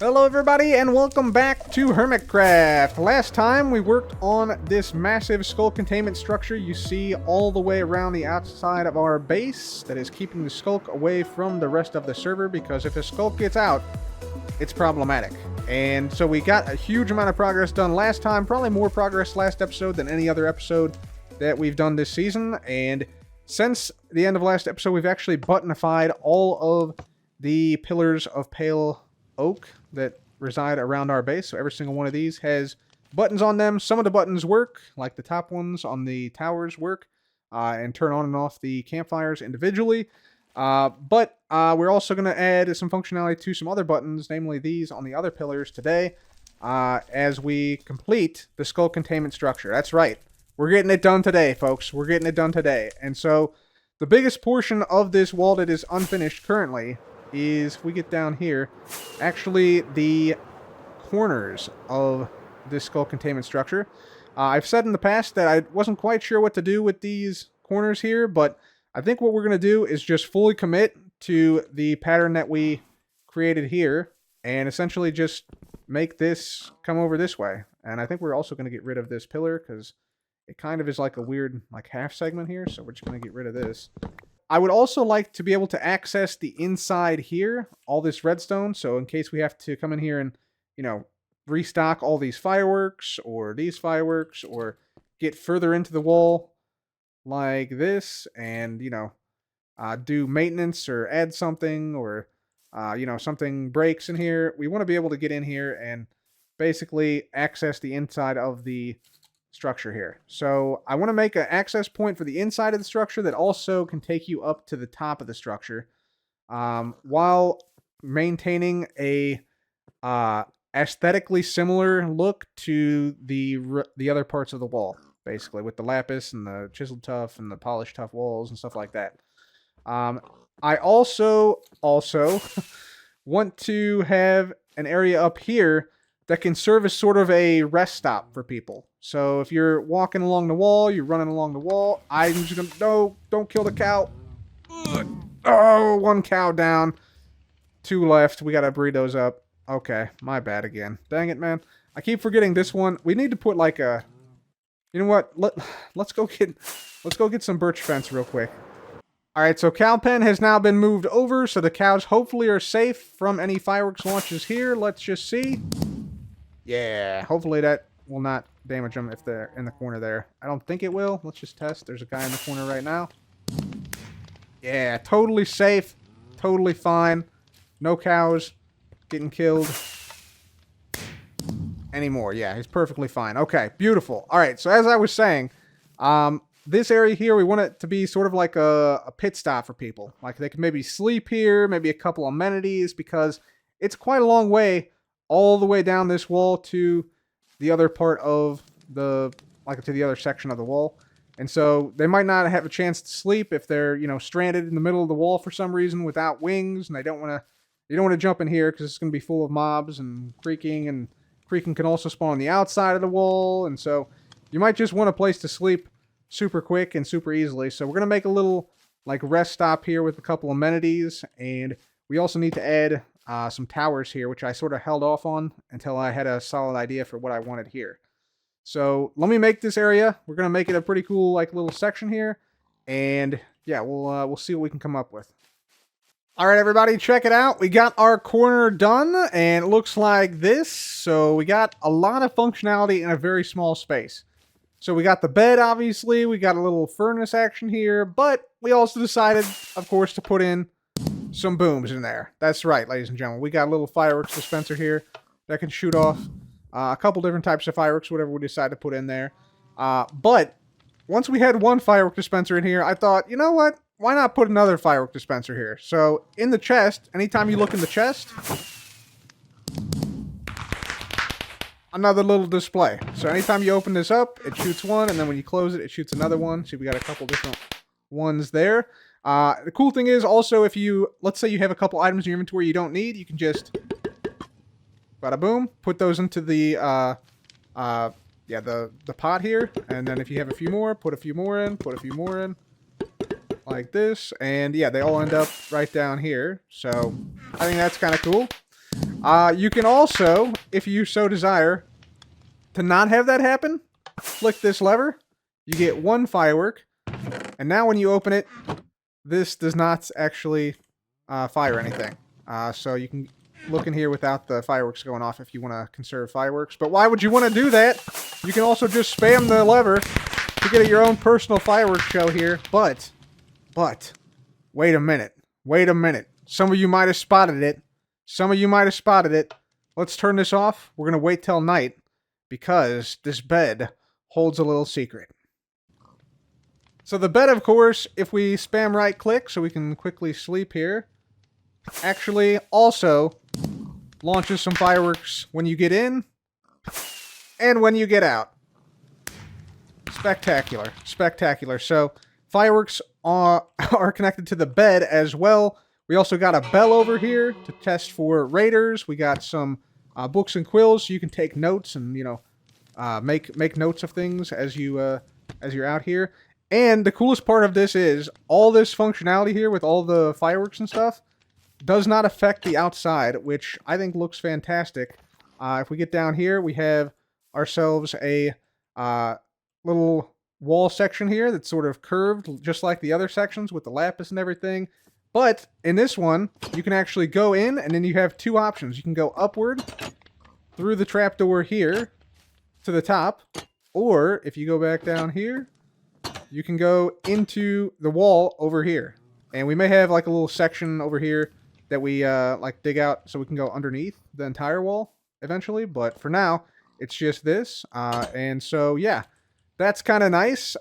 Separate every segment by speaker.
Speaker 1: Hello everybody and welcome back to Hermitcraft. Last time we worked on this massive Sculk Containment Structure you see all the way around the outside of our base that is keeping the Sculk away from the rest of the server, because if a Sculk gets out, it's problematic. And so we got a huge amount of progress done last time, probably more progress last episode than any other episode that we've done this season. And since the end of last episode, we've actually buttonified all of the pillars of pale oak that reside around our base. So every single one of these has buttons on them. Some of the buttons work, like the top ones on the towers work, and turn on and off the campfires individually. But we're also going to add some functionality to some other buttons, namely these on the other pillars today, as we complete the Sculk Containment Structure. That's right. We're getting it done today, folks. We're getting it done today. And so the biggest portion of this wall that is unfinished currently is, if we get down here, actually the corners of this Sculk Containment Structure. I've said in the past that I wasn't quite sure what to do with these corners here, but I think what we're going to do is just fully commit to the pattern that we created here and essentially just make this come over this way. And I think we're also going to get rid of this pillar because it kind of is like a weird half segment here, so we're just going to get rid of this. I would also like to be able to access the inside here, all this redstone, so in case we have to come in here and, restock all these fireworks, or get further into the wall like this, and, do maintenance or add something, or, something breaks in here. We want to be able to get in here and basically access the inside of the structure here. So I want to make an access point for the inside of the structure that also can take you up to the top of the structure, while maintaining a aesthetically similar look to the other parts of the wall, basically with the lapis and the chiseled tuff and the polished tuff walls and stuff like that. I also want to have an area up here that can serve as sort of a rest stop for people. So if you're walking along the wall, you're running along the wall, I'm just gonna, no, don't kill the cow. Oh, one cow down. 2 left. We gotta breed those up. Okay, my bad again. Dang it, man. I keep forgetting this one. We need to put like a, you know what? Let's go get some birch fence real quick. All right, so cow pen has now been moved over, so the cows hopefully are safe from any fireworks launches here. Let's just see. Yeah, hopefully that will not damage them if they're in the corner there. I don't think it will. Let's just test. There's a guy in the corner right now. Yeah, totally safe. Totally fine. No cows getting killed anymore. Yeah, he's perfectly fine. Okay, beautiful. All right, so as I was saying, this area here, we want it to be sort of like a pit stop for people. Like they can maybe sleep here, maybe a couple amenities, because it's quite a long way all the way down this wall to the other part of the, to the other section of the wall. And so they might not have a chance to sleep if they're, stranded in the middle of the wall for some reason without wings, and you don't want to jump in here because it's going to be full of mobs and creaking can also spawn on the outside of the wall. And so you might just want a place to sleep super quick and super easily. So we're going to make a little rest stop here with a couple amenities, and we also need to add some towers here, which I sort of held off on until I had a solid idea for what I wanted here. So let me make this area. We're going to make it a pretty cool little section here, and yeah, we'll see what we can come up with. All right, everybody, check it out. We got our corner done, and it looks like this. So we got a lot of functionality in a very small space. So we got the bed, obviously. We got a little furnace action here, but we also decided, of course, to put in some booms in there. That's right, ladies and gentlemen. We got a little fireworks dispenser here that can shoot off a couple different types of fireworks, whatever we decide to put in there. But once we had one firework dispenser in here, I thought, you know what? Why not put another firework dispenser here? So in the chest, anytime you look in the chest, another little display. So anytime you open this up, it shoots one, and then when you close it, it shoots another one. See, we got a couple different ones there. The cool thing is also, if you, let's say you have a couple items in your inventory you don't need, you can just, bada boom, put those into the pot here, and then if you have a few more, put a few more in, like this, and yeah, they all end up right down here. So I think that's kind of cool. You can also, if you so desire, to not have that happen, flick this lever. You get one firework. And now when you open it, this does not actually fire anything. So you can look in here without the fireworks going off if you want to conserve fireworks. But why would you want to do that? You can also just spam the lever to get your own personal fireworks show here. But, wait a minute. Wait a minute. Some of you might have spotted it. Some of you might have spotted it. Let's turn this off. We're going to wait till night because this bed holds a little secret. So the bed, of course, if we spam right click so we can quickly sleep here, actually also launches some fireworks when you get in and when you get out. Spectacular. Spectacular. So fireworks are connected to the bed as well. We also got a bell over here to test for raiders. We got some books and quills so you can take notes and, you know, make notes of things as you're out here. And the coolest part of this is all this functionality here with all the fireworks and stuff does not affect the outside, which I think looks fantastic. If we get down here, we have ourselves a little wall section here that's sort of curved, just like the other sections with the lapis and everything. But in this one, you can actually go in, and then you have two options. You can go upward through the trapdoor here to the top, or if you go back down here, you can go into the wall over here. And we may have like a little section over here that we like dig out so we can go underneath the entire wall eventually. But for now, it's just this. And so, yeah, that's kind of nice.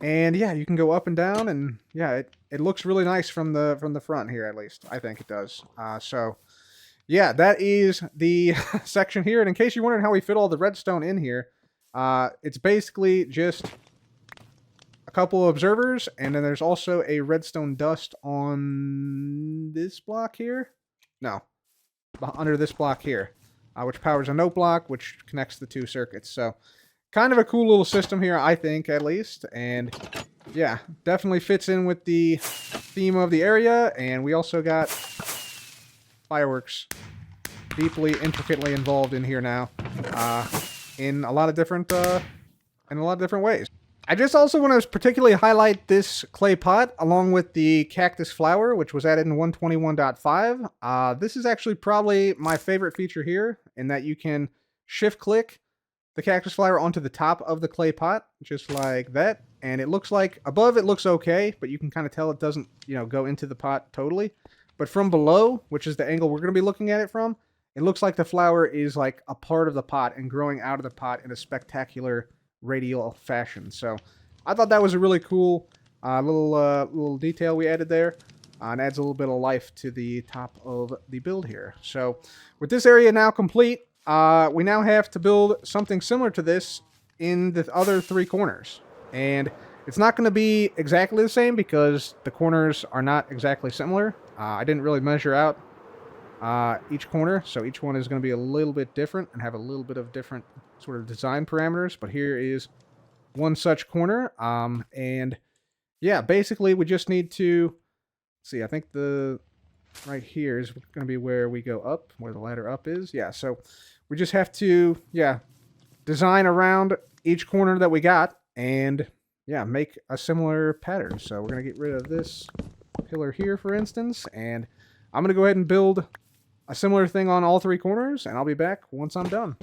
Speaker 1: And yeah, you can go up and down, and yeah, it looks really nice from the front here, at least. I think it does. So yeah, that is the section here. And in case you're wondering how we fit all the redstone in here, it's basically just a couple of observers, and then there's also a redstone dust on this block here. No, under this block here, which powers a note block, which connects the two circuits. So kind of a cool little system here, I think, at least. And yeah, definitely fits in with the theme of the area. And we also got fireworks deeply, intricately involved in here now, in a lot of different ways. I just also want to particularly highlight this clay pot along with the cactus flower, which was added in 121.5. This is actually probably my favorite feature here, in that you can shift click the cactus flower onto the top of the clay pot, just like that. And it looks like above it looks okay, but you can kind of tell it doesn't, you know, go into the pot totally. But from below, which is the angle we're going to be looking at it from, it looks like the flower is like a part of the pot and growing out of the pot in a spectacular radial fashion. So I thought that was a really cool little detail we added there, and adds a little bit of life to the top of the build here. So with this area now complete, we now have to build something similar to this in the other three corners. And it's not going to be exactly the same because the corners are not exactly similar. I didn't really measure out each corner, so each one is going to be a little bit different and have a little bit of different sort of design parameters. But here is one such corner. And yeah, basically we just need to see, I think the right here is going to be where we go up, where the ladder up is. Yeah, so we just have to, yeah, design around each corner that we got and, yeah, make a similar pattern. So we're going to get rid of this pillar here, for instance, and I'm going to go ahead and build a similar thing on all three corners, and I'll be back once I'm done.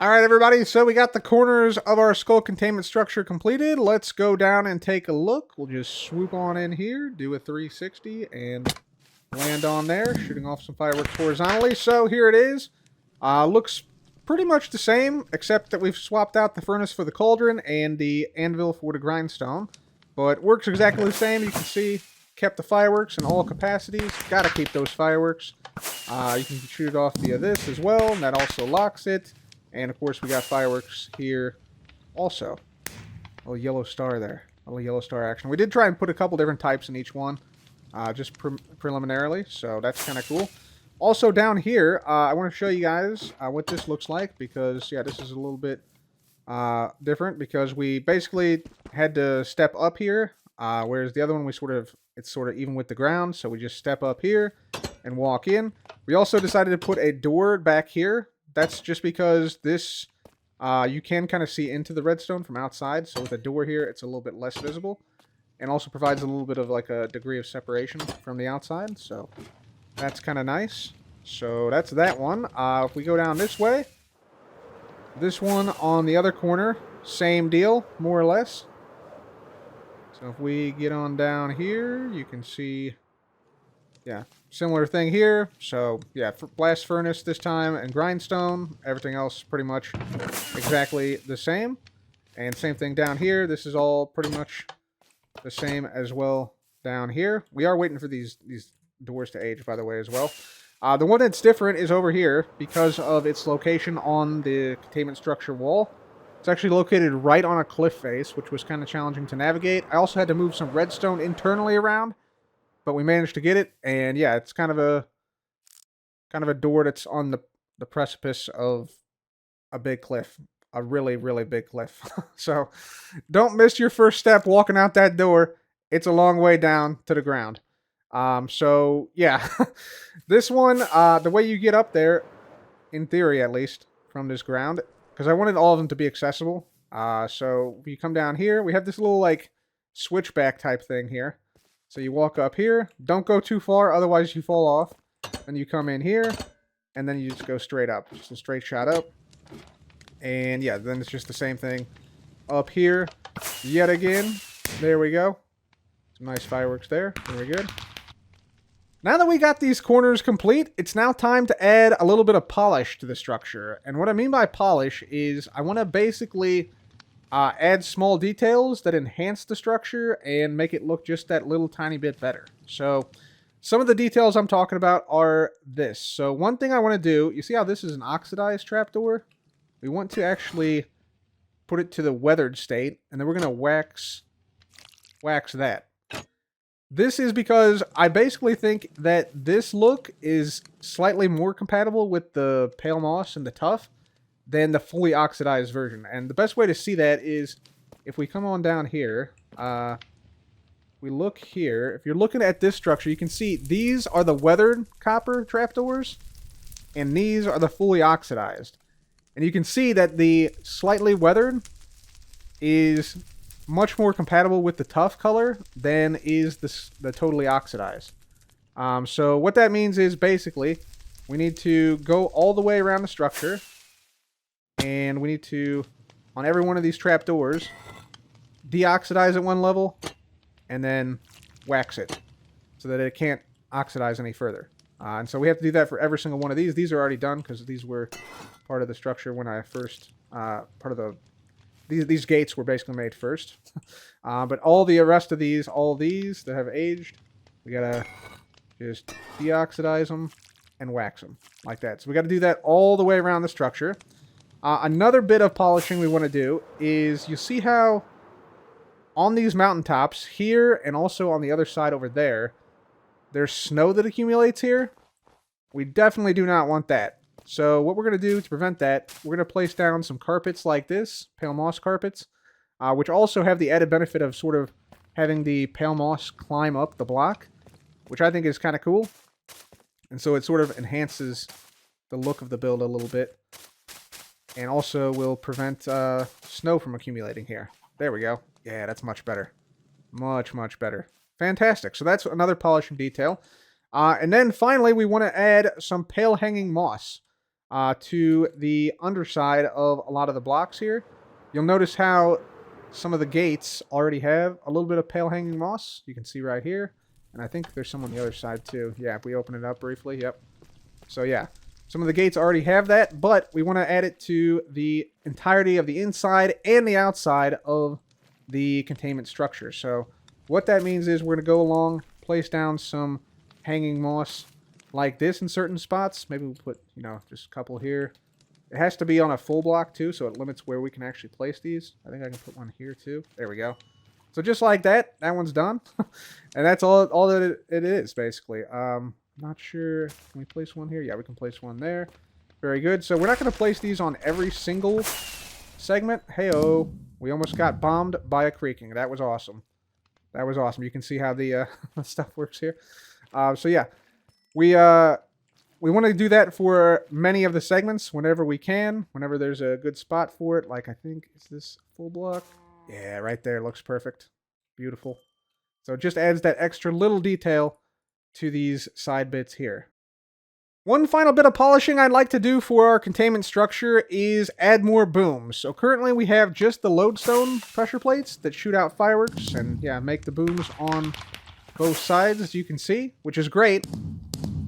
Speaker 1: Alright everybody, so we got the corners of our Sculk Containment Structure completed. Let's go down and take a look. We'll just swoop on in here, do a 360, and land on there, shooting off some fireworks horizontally. So here it is. Looks pretty much the same, except that we've swapped out the furnace for the cauldron and the anvil for the grindstone. But works exactly the same. You can see, kept the fireworks in all capacities. Gotta keep those fireworks. You can shoot it off via this as well, and that also locks it. And of course we got fireworks here also. A little yellow star there. A little yellow star action. We did try and put a couple different types in each one, just preliminarily, so that's kind of cool. Also down here, I want to show you guys what this looks like, because, yeah, this is a little bit different, because we basically had to step up here, whereas the other one it's sort of even with the ground, so we just step up here and walk in. We also decided to put a door back here. That's just because this, you can kind of see into the redstone from outside. So with a door here, it's a little bit less visible. And also provides a little bit of like a degree of separation from the outside. So that's kind of nice. So that's that one. If we go down this way, this one on the other corner, same deal, more or less. So if we get on down here, you can see, yeah, similar thing here. So yeah, blast furnace this time and grindstone. Everything else pretty much exactly the same. And same thing down here. This is all pretty much the same as well down here. We are waiting for these doors to age, by the way, as well. The one that's different is over here because of its location on the containment structure wall. It's actually located right on a cliff face, which was kind of challenging to navigate. I also had to move some redstone internally around, but we managed to get it. And yeah, it's kind of a door that's on the precipice of a big cliff. A really, really big cliff. So don't miss your first step walking out that door. It's a long way down to the ground. So yeah, this one, the way you get up there, in theory at least, from this ground, because I wanted all of them to be accessible. So if you come down here, we have this little like switchback type thing here. So you walk up here, don't go too far, otherwise you fall off. Then you come in here, and then you just go straight up, just a straight shot up. And yeah, then it's just the same thing up here yet again. There we go. Some nice fireworks there. Very good. Now that we got these corners complete, it's now time to add a little bit of polish to the structure. And what I mean by polish is I want to basically add small details that enhance the structure and make it look just that little tiny bit better. So some of the details I'm talking about are this. So one thing I want to do, you see how this is an oxidized trapdoor? We want to actually put it to the weathered state, and then we're going to wax that. This is because I basically think that this look is slightly more compatible with the pale moss and the tuff than the fully oxidized version. And the best way to see that is if we come on down here, we look here. If you're looking at this structure, you can see these are the weathered copper trapdoors, and these are the fully oxidized. And you can see that the slightly weathered is much more compatible with the tough color than is the totally oxidized. So what that means is basically we need to go all the way around the structure, and we need to, on every one of these trapdoors, deoxidize at one level and then wax it so that it can't oxidize any further. And so we have to do that for every single one of these. These are already done because these were part of the structure when I first, these gates were basically made first. But all the rest of these, all these that have aged, we gotta just deoxidize them and wax them like that. So we gotta do that all the way around the structure. Another bit of polishing we want to do is, you see how on these mountaintops here and also on the other side over there, there's snow that accumulates here? We definitely do not want that. So what we're going to do to prevent that, we're going to place down some carpets like this, pale moss carpets, which also have the added benefit of sort of having the pale moss climb up the block, which I think is kind of cool. And so it sort of enhances the look of the build a little bit. And also will prevent snow from accumulating here. There we go. Yeah, that's much better. Much, much better. Fantastic. So that's another polishing detail. And then finally, we want to add some pale hanging moss to the underside of a lot of the blocks here. You'll notice how some of the gates already have a little bit of pale hanging moss. You can see right here. And I think there's some on the other side too. Yeah, if we open it up briefly, yep. So yeah, some of the gates already have that, but we want to add it to the entirety of the inside and the outside of the containment structure. So what that means is we're going to go along, place down some hanging moss like this in certain spots. Maybe we'll put, just a couple here. It has to be on a full block too, so it limits where we can actually place these. I think I can put one here too. There we go. So just like that, that one's done. And that's all that it is, basically. Not sure. Can we place one here? Yeah, we can place one there. Very good. So we're not going to place these on every single segment. Hey-oh. We almost got bombed by a creaking. That was awesome. That was awesome. You can see how the stuff works here. So yeah, we we want to do that for many of the segments whenever we can, whenever there's a good spot for it. Like, I think, is this full block? Yeah, right there. Looks perfect. Beautiful. So it just adds that extra little detail to these side bits here. One final bit of polishing I'd like to do for our containment structure is add more booms. So currently we have just the lodestone pressure plates that shoot out fireworks and yeah, make the booms on both sides, as you can see, which is great.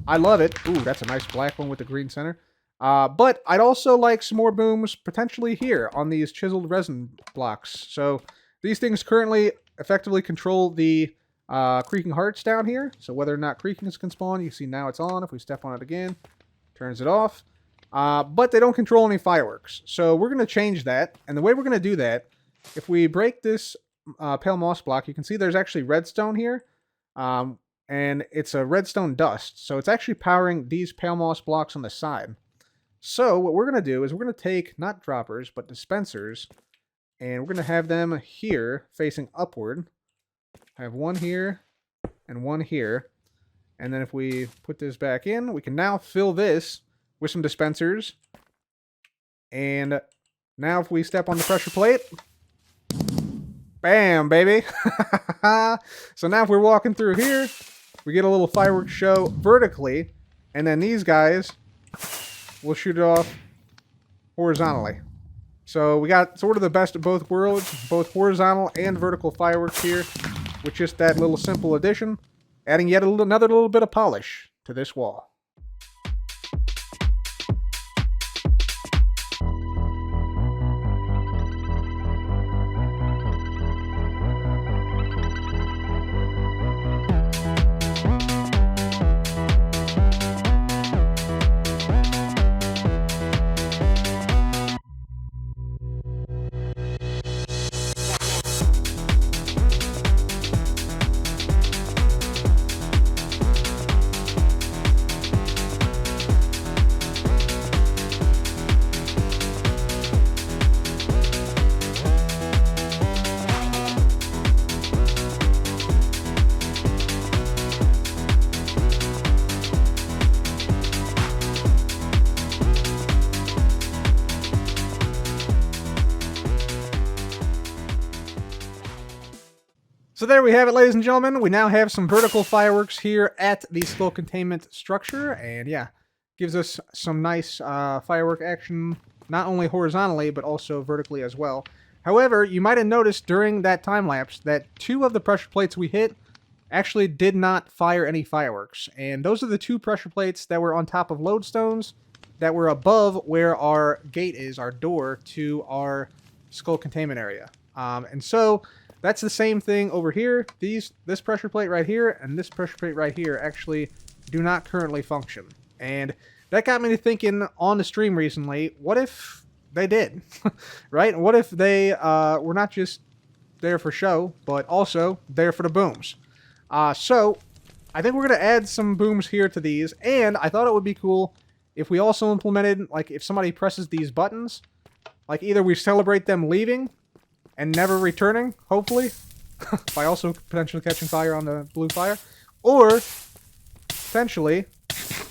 Speaker 1: I love it. Ooh, that's a nice black one with the green center. But I'd also like some more booms potentially here on these chiseled resin blocks. So these things currently effectively control the creaking hearts down here. So whether or not creakings can spawn, you see now it's on. If we step on it again, turns it off. But they don't control any fireworks. So we're going to change that. And the way we're going to do that, if we break this pale moss block, you can see there's actually redstone here. And it's a redstone dust. So it's actually powering these pale moss blocks on the side. So what we're going to do is we're going to take, not droppers, but dispensers. And we're going to have them here facing upward. I have one here and one here. And then if we put this back in, we can now fill this with some dispensers. And now if we step on the pressure plate, bam, baby. So now if we're walking through here, we get a little fireworks show vertically. And then these guys will shoot it off horizontally. So we got sort of the best of both worlds, both horizontal and vertical fireworks here, with just that little simple addition, adding yet another little bit of polish to this wall. So there we have it, ladies and gentlemen. We now have some vertical fireworks here at the Sculk Containment Structure. And yeah, gives us some nice firework action, not only horizontally, but also vertically as well. However, you might have noticed during that time lapse that 2 of the pressure plates we hit actually did not fire any fireworks. And those are the 2 pressure plates that were on top of lodestones that were above where our gate is, our door to our Sculk containment area. And so that's the same thing over here. This pressure plate right here and this pressure plate right here actually do not currently function. And that got me to thinking on the stream recently, what if they did? Right? What if they were not just there for show, but also there for the booms? So I think we're going to add some booms here to these. And I thought it would be cool if we also implemented, like, if somebody presses these buttons, like either we celebrate them leaving and never returning, hopefully, by also potentially catching fire on the blue fire, or potentially,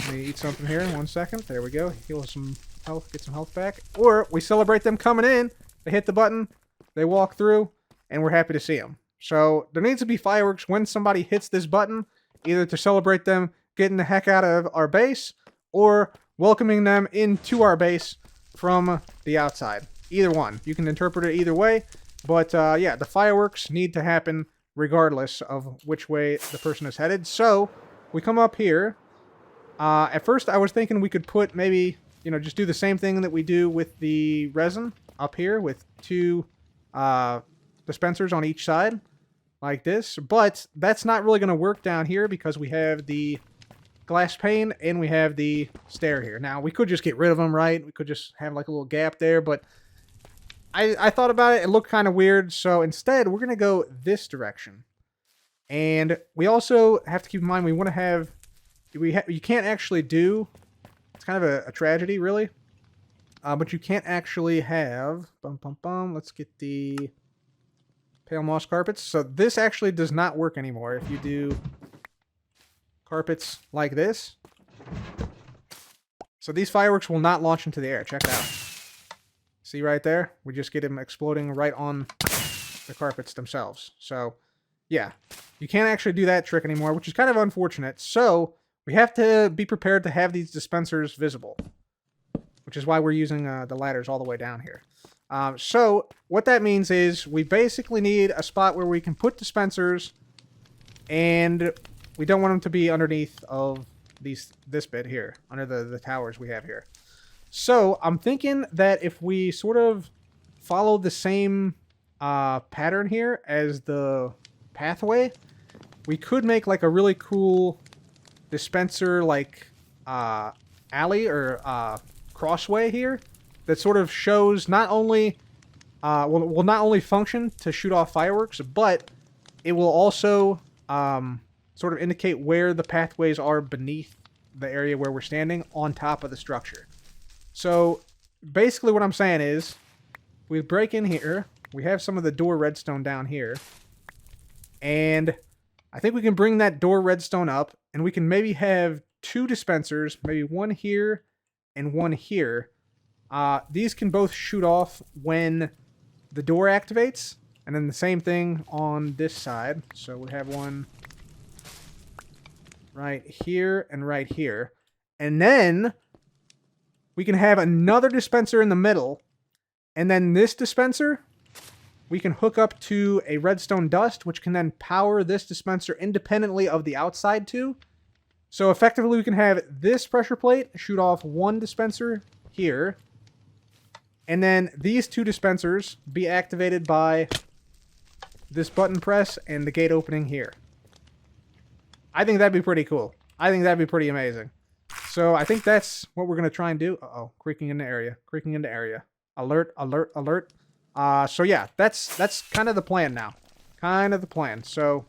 Speaker 1: let me eat something here in 1 second, there we go, heal some health, get some health back, or we celebrate them coming in, they hit the button, they walk through, and we're happy to see them. So there needs to be fireworks when somebody hits this button, either to celebrate them getting the heck out of our base, or welcoming them into our base from the outside. Either one. You can interpret it either way. But, yeah, the fireworks need to happen regardless of which way the person is headed. So, we come up here. At first, I was thinking we could put maybe, you know, just do the same thing that we do with the resin up here with 2 dispensers on each side, like this. But that's not really going to work down here because we have the glass pane and we have the stair here. Now, we could just get rid of them, right? We could just have, like, a little gap there, but I thought about it. It looked kind of weird. So instead, we're going to go this direction. And we also have to keep in mind we want to have... you can't actually do... It's kind of a tragedy, really. But you can't actually have... Let's get the pale moss carpets. So this actually does not work anymore. If you do carpets like this, So these fireworks will not launch into the air. Check it out. See right there? We just get them exploding right on the carpets themselves. So, yeah. You can't actually do that trick anymore, which is kind of unfortunate. So, we have to be prepared to have these dispensers visible, which is why we're using the ladders all the way down here. So, what that means is we basically need a spot where we can put dispensers, and we don't want them to be underneath of this bit here, under the towers we have here. So, I'm thinking that if we sort of follow the same pattern here as the pathway, we could make like a really cool dispenser like alley or crossway here that sort of shows not only will not only function to shoot off fireworks, but it will also sort of indicate where the pathways are beneath the area where we're standing on top of the structure. So basically what I'm saying is we break in here, we have some of the door redstone down here, and I think we can bring that door redstone up, and we can maybe have 2 dispensers, maybe one here and one here. These can both shoot off when the door activates, and then the same thing on this side. So we have one right here and right here. And then we can have another dispenser in the middle, and then this dispenser we can hook up to a redstone dust, which can then power this dispenser independently of the outside too. So effectively we can have this pressure plate shoot off one dispenser here, and then these 2 dispensers be activated by this button press and the gate opening here. I think that'd be pretty cool. I think that'd be pretty amazing. So I think that's what we're going to try and do. Uh-oh, creaking into area. Creaking into area. Alert, alert, alert. So yeah, that's kind of the plan now. Kind of the plan. So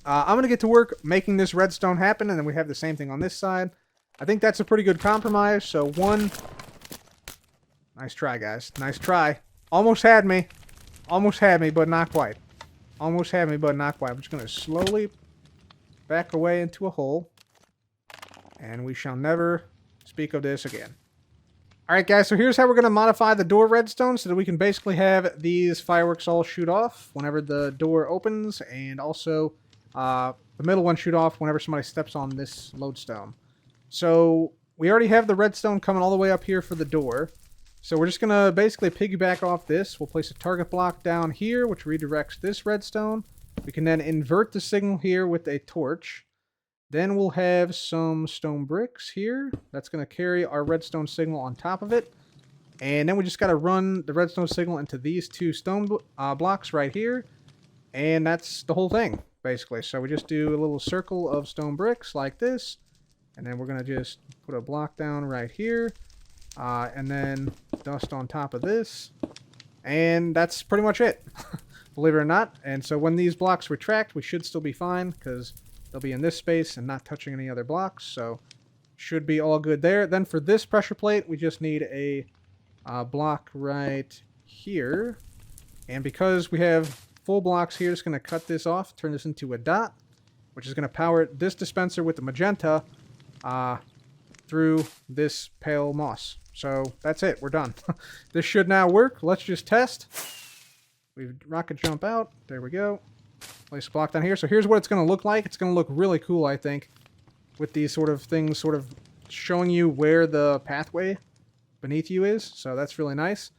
Speaker 1: I'm going to get to work making this redstone happen, and then we have the same thing on this side. I think that's a pretty good compromise. So one... Nice try, guys. Nice try. Almost had me. Almost had me, but not quite. Almost had me, but not quite. I'm just going to slowly back away into a hole, and we shall never speak of this again. Alright guys, so here's how we're going to modify the door redstone so that we can basically have these fireworks all shoot off whenever the door opens, and also the middle one shoot off whenever somebody steps on this lodestone. So we already have the redstone coming all the way up here for the door. So we're just going to basically piggyback off this. We'll place a target block down here, which redirects this redstone. We can then invert the signal here with a torch. Then we'll have some stone bricks here. That's going to carry our redstone signal on top of it. And then we just got to run the redstone signal into these 2 stone blocks right here. And that's the whole thing, basically. So we just do a little circle of stone bricks like this. And then we're going to just put a block down right here. And then dust on top of this. And that's pretty much it, believe it or not. And so when these blocks retract, we should still be fine, because they'll be in this space and not touching any other blocks. So should be all good there. Then for this pressure plate, we just need a block right here. And because we have full blocks here, it's going to cut this off, turn this into a dot, which is going to power this dispenser with the magenta through this pale moss. So that's it. We're done. This should now work. Let's just test. We rocket jump out. There we go. Place a block down here. So here's what it's going to look like. It's going to look really cool, I think, with these sort of things sort of showing you where the pathway beneath you is. So that's really nice.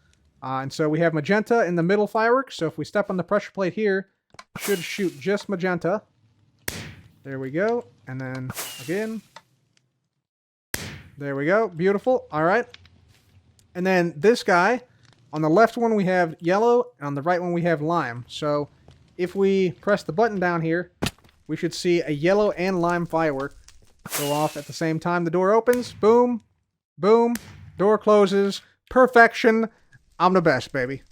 Speaker 1: And so we have magenta in the middle fireworks. So if we step on the pressure plate here, it should shoot just magenta. There we go. And then again. There we go. Beautiful. All right. And then this guy, on the left one we have yellow, and on the right one we have lime. So if we press the button down here, we should see a yellow and lime firework go off at the same time the door opens. Boom. Boom. Door closes. Perfection. I'm the best, baby.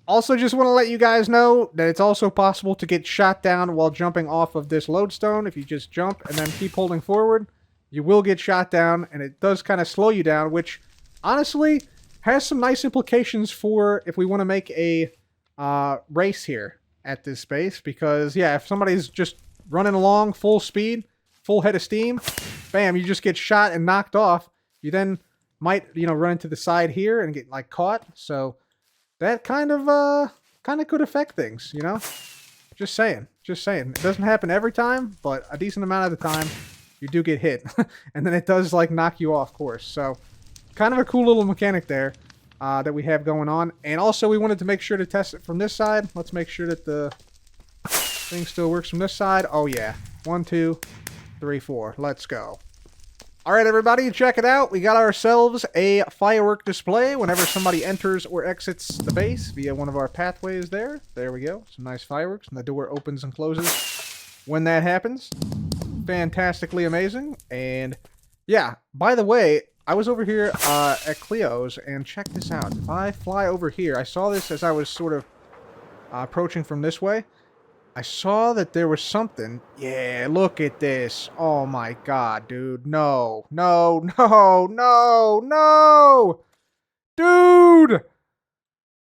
Speaker 1: Also, just want to let you guys know that it's also possible to get shot down while jumping off of this lodestone. If you just jump and then keep holding forward, you will get shot down, and it does kind of slow you down, which honestly has some nice implications for if we want to make a race here at this space. Because, yeah, if somebody's just running along full speed, full head of steam, bam, you just get shot and knocked off. you then might, run into the side here and get like caught. So that kind of could affect things, Just saying. Just saying. It doesn't happen every time, but a decent amount of the time you do get hit. And then it does like knock you off course. So kind of a cool little mechanic there that we have going on. And also we wanted to make sure to test it from this side. Let's make sure that the thing still works from this side. Oh yeah. 1, 2, 3, 4. Let's go. Alright everybody, check it out. We got ourselves a firework display whenever somebody enters or exits the base via one of our pathways there. There we go. Some nice fireworks. And the door opens and closes when that happens. Fantastically amazing. And yeah, by the way, I was over here at Cleo's and check this out. If I fly over here, I saw this as I was sort of approaching from this way. I saw that there was something. Yeah, look at this. Oh my god, dude. No. No, no, no, no! Dude!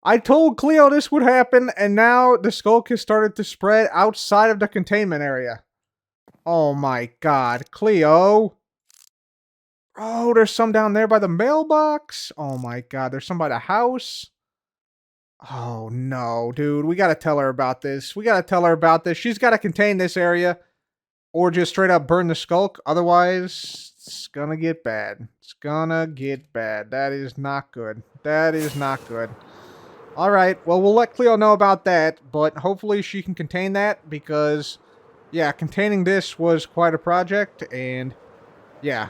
Speaker 1: I told Cleo this would happen, and now the Sculk has started to spread outside of the containment area. Oh my god. Cleo! Oh, there's some down there by the mailbox. Oh my god, there's some by the house. Oh, no, dude. We gotta tell her about this. We gotta tell her about this. She's gotta contain this area. Or just straight up burn the Sculk. Otherwise, it's gonna get bad. It's gonna get bad. That is not good. That is not good. Alright, well, we'll let Cleo know about that. But hopefully she can contain that. Because, yeah, containing this was quite a project. And, yeah.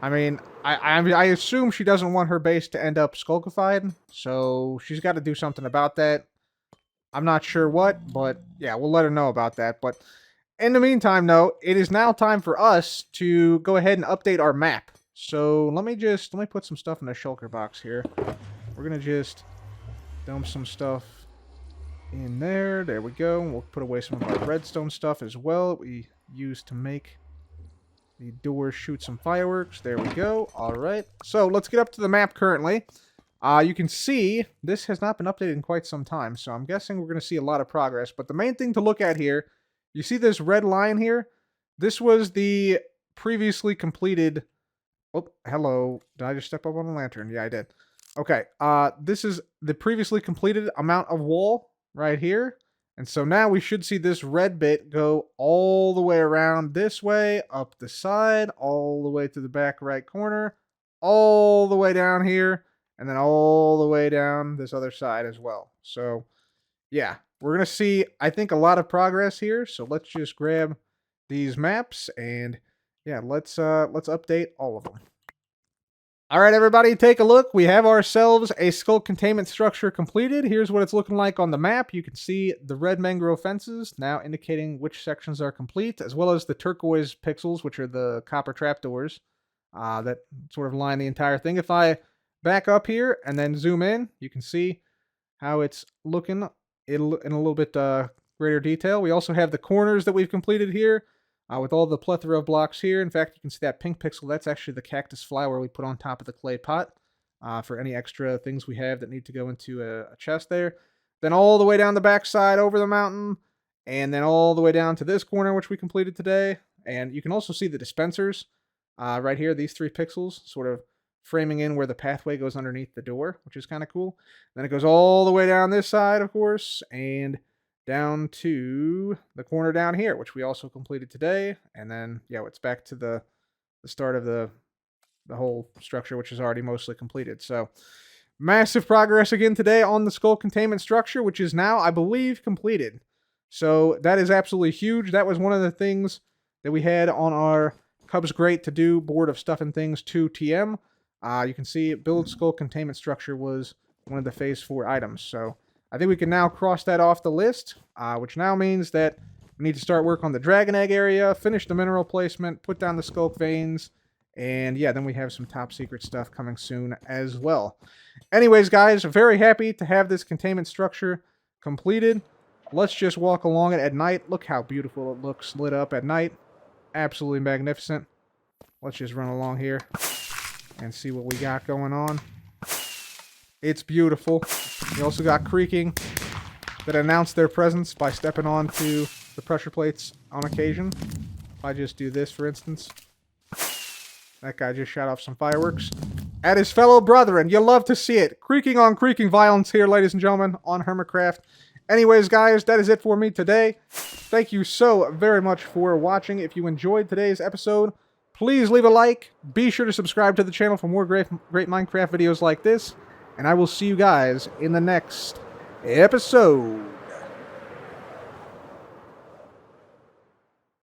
Speaker 1: I mean, I assume she doesn't want her base to end up skulkified, so she's got to do something about that. I'm not sure what, but yeah, we'll let her know about that. But in the meantime, though, it is now time for us to go ahead and update our map. So let me put some stuff in the shulker box here. We're gonna just dump some stuff in there. There we go. We'll put away some of our redstone stuff as well that we used to make the door shoot some fireworks. There we go. Alright. So, let's get up to the map currently. You can see, this has not been updated in quite some time, so I'm guessing we're going to see a lot of progress. But the main thing to look at here, you see this red line here? This was the previously completed... Oh, hello. Did I just step up on the lantern? Yeah, I did. Okay. This is the previously completed amount of wall right here. And so now we should see this red bit go all the way around this way, up the side, all the way to the back right corner, all the way down here, and then all the way down this other side as well. So, yeah, we're going to see, I think, a lot of progress here. So let's just grab these maps and, yeah, let's update all of them. Alright everybody, take a look. We have ourselves a Sculk Containment Structure completed. Here's what it's looking like on the map. You can see the red mangrove fences, now indicating which sections are complete, as well as the turquoise pixels, which are the copper trapdoors that sort of line the entire thing. If I back up here and then zoom in, you can see how it's looking in a little bit greater detail. We also have the corners that we've completed here. With all the plethora of blocks here. In fact, you can see that pink pixel. That's actually the cactus flower we put on top of the clay pot for any extra things we have that need to go into a chest there. Then all the way down the backside over the mountain. And then all the way down to this corner, which we completed today. And you can also see the dispensers right here. These 3 pixels sort of framing in where the pathway goes underneath the door, which is kind of cool. Then it goes all the way down this side, of course. And down to the corner down here, which we also completed today. And then, yeah, it's back to the start of the whole structure, which is already mostly completed. So, massive progress again today on the Sculk Containment Structure, which is now, I believe, completed. So, that is absolutely huge. That was one of the things that we had on our Cubs Great To Do board of stuff and things 2 TM. You can see Build Sculk Containment Structure was one of the Phase 4 items. So, I think we can now cross that off the list, which now means that we need to start work on the dragon egg area, finish the mineral placement, put down the Sculk veins, and yeah, then we have some top secret stuff coming soon as well. Anyways, guys, very happy to have this containment structure completed. Let's just walk along it at night. Look how beautiful it looks lit up at night. Absolutely magnificent. Let's just run along here and see what we got going on. It's beautiful. We also got creaking that announced their presence by stepping onto the pressure plates on occasion. If I just do this, for instance. That guy just shot off some fireworks at his fellow brethren. You love to see it. Creaking on creaking violence here, ladies and gentlemen, on Hermitcraft. Anyways, guys, that is it for me today. Thank you so very much for watching. If you enjoyed today's episode, please leave a like. Be sure to subscribe to the channel for more great Minecraft videos like this. And I will see you guys in the next episode.